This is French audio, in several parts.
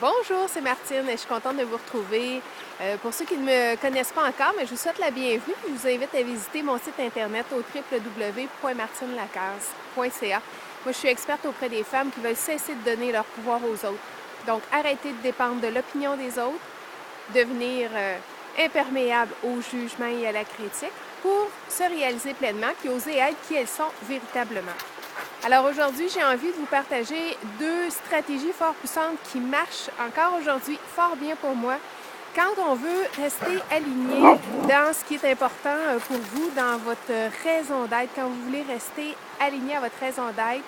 Bonjour, c'est Martine et je suis contente de vous retrouver. Pour ceux qui ne me connaissent pas encore, mais je vous souhaite la bienvenue. Je vous invite à visiter mon site internet au www.martinelacasse.ca. Moi, je suis experte auprès des femmes qui veulent cesser de donner leur pouvoir aux autres. Donc, arrêtez de dépendre de l'opinion des autres, devenir imperméable au jugement et à la critique pour se réaliser pleinement puis oser être qui elles sont véritablement. Alors aujourd'hui, j'ai envie de vous partager deux stratégies fort puissantes qui marchent encore aujourd'hui fort bien pour moi quand on veut rester aligné dans ce qui est important pour vous, dans votre raison d'être, quand vous voulez rester aligné à votre raison d'être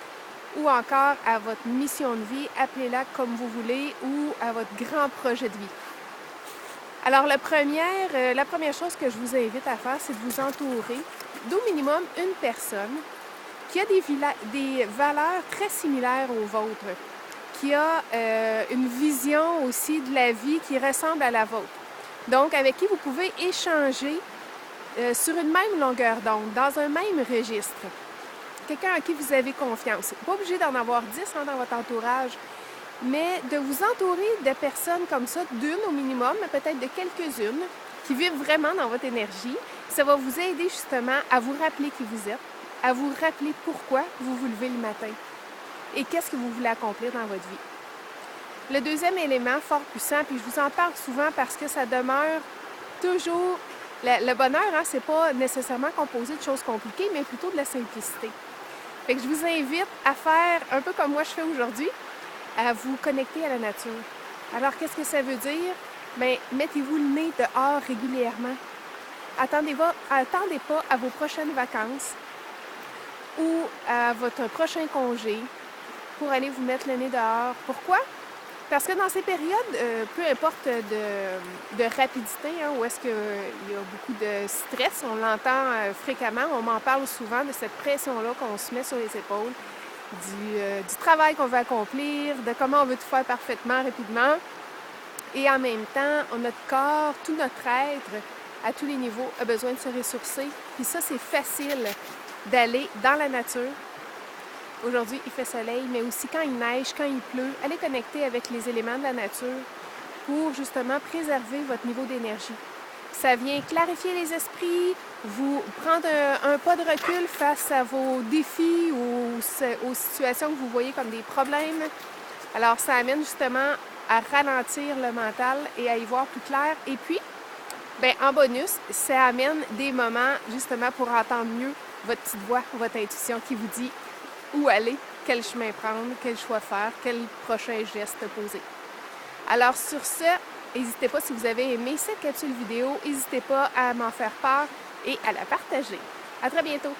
ou encore à votre mission de vie, appelez-la comme vous voulez, ou à votre grand projet de vie. Alors la première chose que je vous invite à faire, c'est de vous entourer d'au minimum une personne qui a des valeurs très similaires aux vôtres, qui a une vision aussi de la vie qui ressemble à la vôtre. Donc, avec qui vous pouvez échanger sur une même longueur d'onde, dans un même registre. Quelqu'un à qui vous avez confiance. Pas obligé d'en avoir 10 dans votre entourage, mais de vous entourer de personnes comme ça, d'une au minimum, mais peut-être de quelques-unes, qui vivent vraiment dans votre énergie. Ça va vous aider justement à vous rappeler qui vous êtes, à vous rappeler pourquoi vous vous levez le matin et qu'est-ce que vous voulez accomplir dans votre vie. Le deuxième élément fort puissant, puis je vous en parle souvent parce que ça demeure toujours... Le bonheur, c'est pas nécessairement composé de choses compliquées, mais plutôt de la simplicité. Fait que je vous invite à faire un peu comme moi je fais aujourd'hui, à vous connecter à la nature. Alors, qu'est-ce que ça veut dire? Bien, mettez-vous le nez dehors régulièrement. Attendez pas à vos prochaines vacances ou à votre prochain congé pour aller vous mettre le nez dehors. Pourquoi? Parce que dans ces périodes, peu importe de rapidité, où est-ce qu'il y a beaucoup de stress, on l'entend fréquemment, on m'en parle souvent de cette pression-là qu'on se met sur les épaules, du travail qu'on veut accomplir, de comment on veut tout faire parfaitement, rapidement. Et en même temps, notre corps, tout notre être, à tous les niveaux, a besoin de se ressourcer. Puis ça, c'est facile d'aller dans la nature. Aujourd'hui, il fait soleil, mais aussi quand il neige, quand il pleut, allez connecter avec les éléments de la nature pour justement préserver votre niveau d'énergie. Ça vient clarifier les esprits, vous prendre un pas de recul face à vos défis ou aux situations que vous voyez comme des problèmes. Alors, ça amène justement à ralentir le mental et à y voir plus clair. Et puis, en bonus, ça amène des moments justement pour entendre mieux votre petite voix, votre intuition qui vous dit où aller, quel chemin prendre, quel choix faire, quel prochain geste poser. Alors sur ce, n'hésitez pas si vous avez aimé cette capsule vidéo, n'hésitez pas à m'en faire part et à la partager. À très bientôt!